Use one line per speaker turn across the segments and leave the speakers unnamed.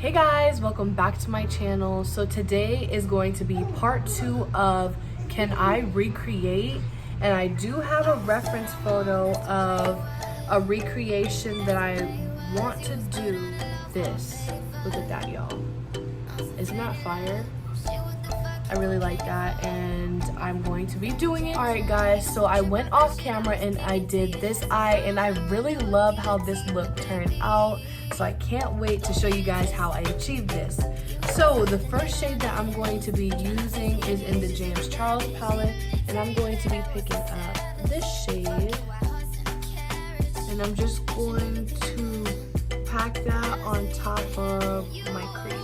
Hey guys, welcome back to my channel. So today is going to be part 2 of Can I Recreate? And I do have a reference photo of a recreation that I want to do this. Look at that, y'all. Isn't that fire? I really like that and I'm going to be doing it. Alright guys, so I went off camera and I did this eye and I really love how this look turned out. So I can't wait to show you guys how I achieved this. So the first shade that I'm going to be using is in the James Charles palette and I'm going to be picking up this shade and I'm just going to pack that on top of my crease.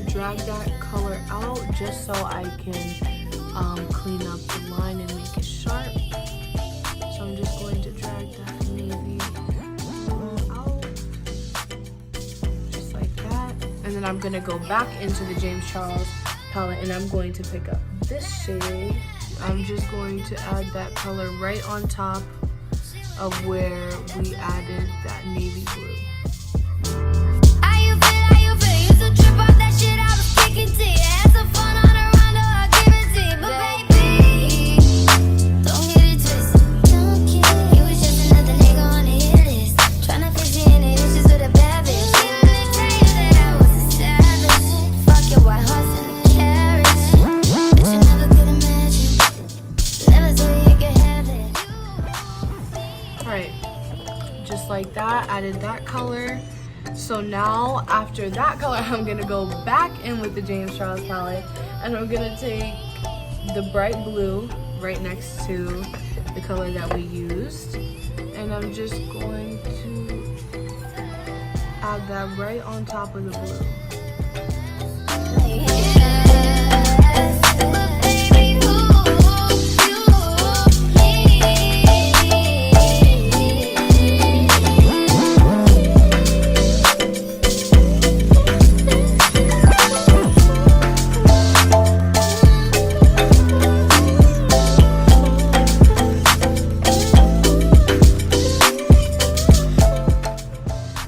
Drag that color out just so I can clean up the line and make it sharp. So I'm just going to drag that navy out just like that. And then I'm going to go back into the James Charles palette and I'm going to pick up this shade. I'm just going to add that color right on top of where we added that navy blue. Just like that, added that color. So now after that color, I'm gonna go back in with the James Charles palette and I'm gonna take the bright blue right next to the color that we used and I'm just going to add that right on top of the blue.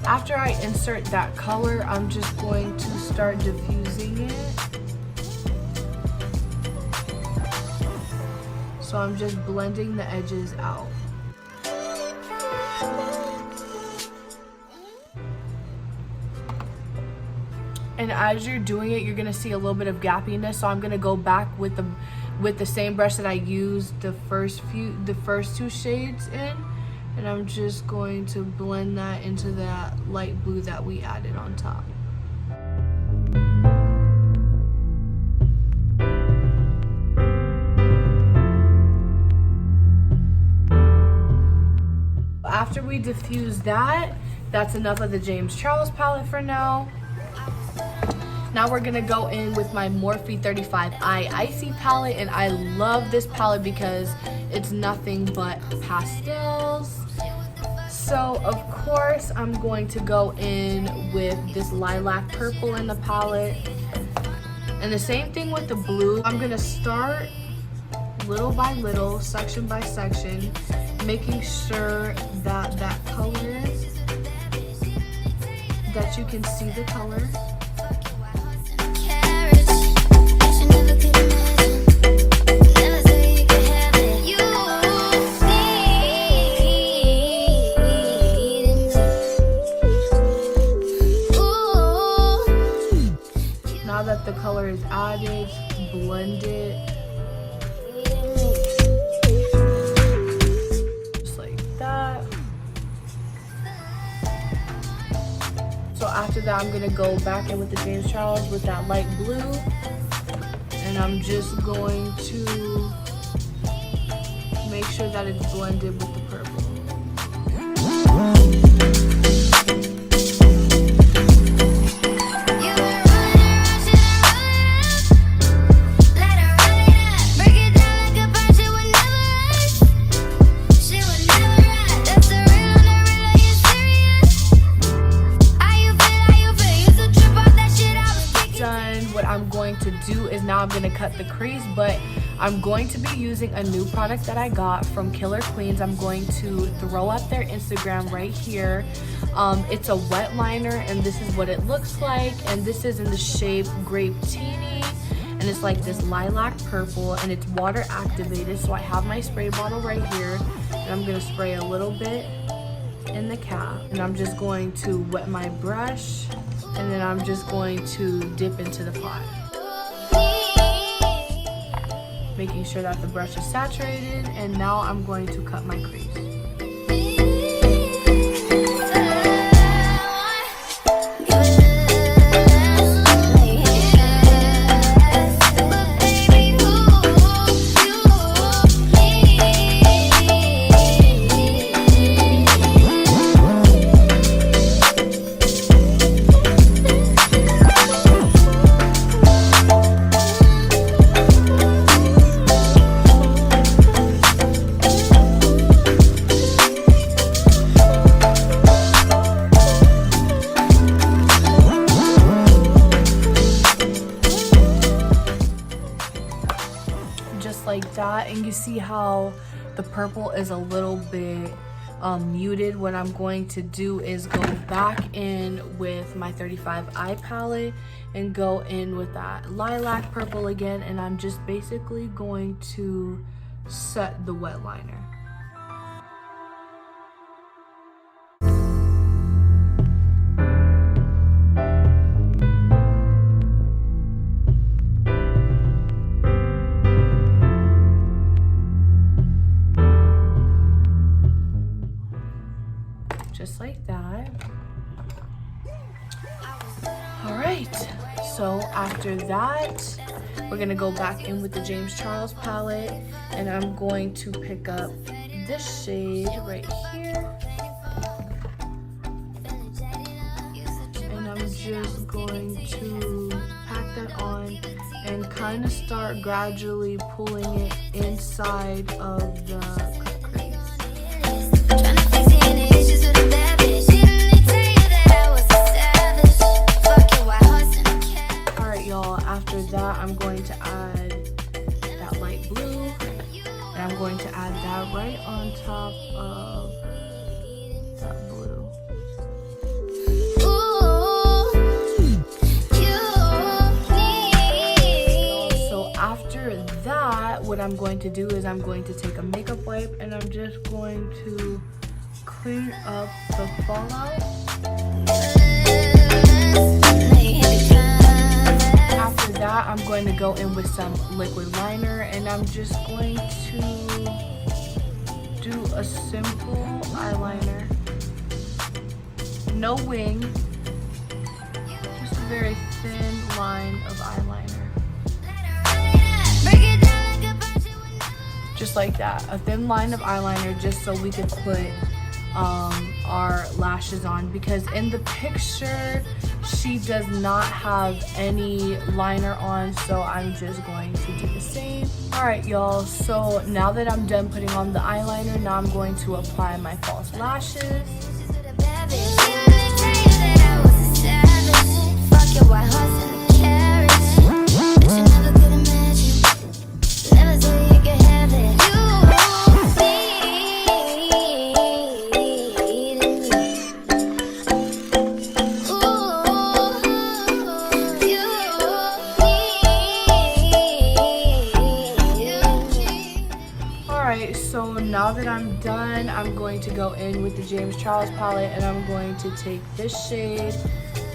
After I insert that color, I'm just going to start diffusing it. So I'm just blending the edges out. And as you're doing it, you're gonna see a little bit of gappiness. So I'm gonna go back with the same brush that I used the first two shades in. And I'm just going to blend that into that light blue that we added on top. After we diffuse that, that's enough of the James Charles palette for now. Now we're gonna go in with my Morphe 35i Icy palette, and I love this palette because it's nothing but pastels. So of course I'm going to go in with this lilac purple in the palette. And the same thing with the blue. I'm gonna start little by little, section by section, making sure that that color, that you can see the color. Now that the color is added, blend it. Just like that. So after that, I'm gonna go back in with the James Charles with that light blue. And I'm just going to make sure that it's blended with the purple. to do is now I'm going to cut the crease, but I'm going to be using a new product that I got from Killer Queens. I'm going to throw up their Instagram right here. It's a wet liner, and this is what it looks like, and this is in the shape Grape Teeny, and it's like this lilac purple, and it's water activated. So I have my spray bottle right here, and I'm going to spray a little bit in the cap, and I'm just going to wet my brush, and then I'm just going to dip into the pot, making sure that the brush is saturated. And now I'm going to cut my crease. Like that, and you see how the purple is a little bit muted. What I'm going to do is go back in with my 35 eye palette and go in with that lilac purple again, and I'm just basically going to set the wet liner. Just like that. All right, so after that, we're gonna go back in with the James Charles palette, and I'm going to pick up this shade right here, and I'm just going to pack that on and kind of start gradually pulling it inside of the cut crease. After that, I'm going to add that light blue, and I'm going to add that right on top of that blue. So after that, what I'm going to do is I'm going to take a makeup wipe, and I'm just going to clean up the fallout. After that, I'm going to go in with some liquid liner, and I'm just going to do a simple eyeliner. No wing, just a very thin line of eyeliner. Just like that, a thin line of eyeliner, just so we could put our lashes on, because in the picture she does not have any liner on, so I'm just going to do the same. All right, y'all, so now that I'm done putting on the eyeliner, now I'm going to apply my false lashes. So now that I'm done, I'm going to go in with the James Charles palette, and I'm going to take this shade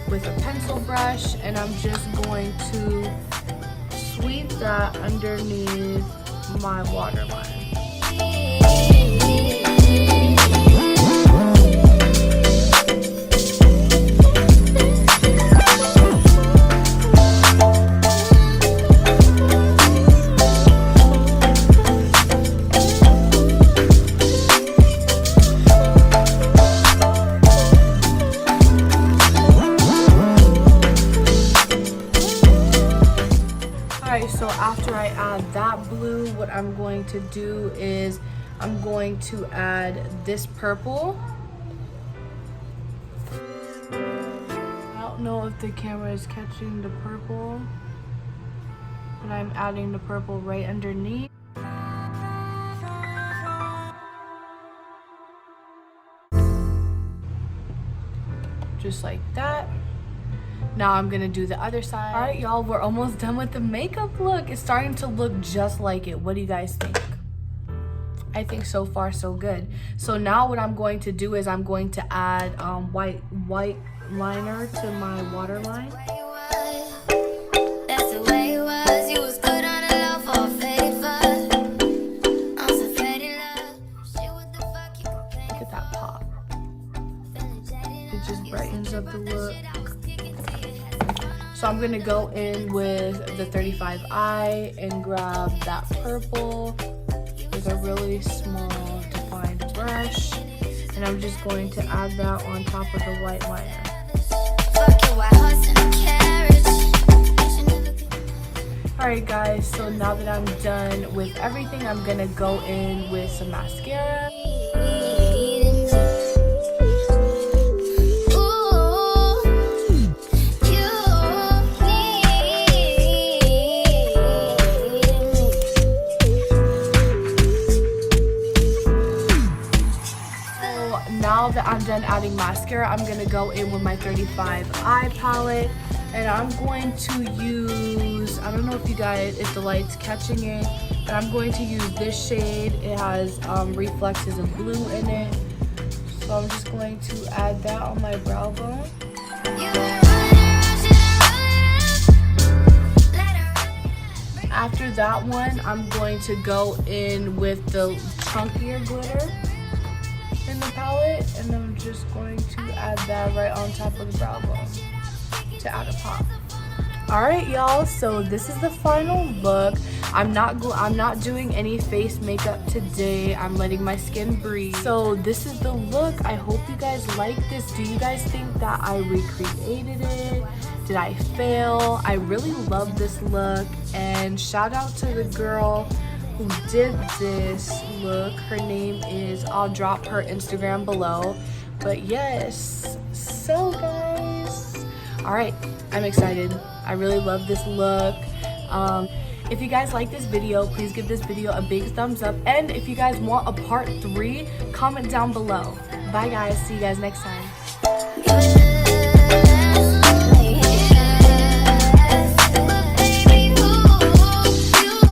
with a pencil brush, and I'm just going to sweep that underneath my waterline. So after I add that blue, what I'm going to do is I'm going to add this purple. I don't know if the camera is catching the purple. And I'm adding the purple right underneath. Just like that. Now I'm gonna do the other side. All right, y'all, we're almost done with the makeup look. It's starting to look just like it. What do you guys think? I think so far so good. So now what I'm going to do is I'm going to add white liner to my waterline. Look at that pop. It just brightens up the look. So I'm gonna go in with the 35i and grab that purple with a really small defined brush, and I'm just going to add that on top of the white liner. Alright guys, so now that I'm done with everything, I'm gonna go in with some mascara. Now that I'm done adding mascara, I'm gonna go in with my 35i palette, and I'm going to use, I don't know if the light's catching it, but I'm going to use this shade. It has reflexes of blue in it, so I'm just going to add that on my brow bone. After that one, I'm going to go in with the chunkier glitter in the palette, and I'm just going to add that right on top of the brow bone to add a pop. All right, y'all, so this is the final look. I'm not doing any face makeup today. I'm letting my skin breathe. So this is the look. I hope you guys like this. Do you guys think that I recreated it? Did I fail? I really love this look, and shout out to the girl who did this look. Her name is, I'll drop her Instagram below. But yes, so guys, all right, I'm excited. I really love this look. If you guys like this video, please give this video a big thumbs up, and if you guys want a part 3, comment down below. Bye guys, see you guys next time.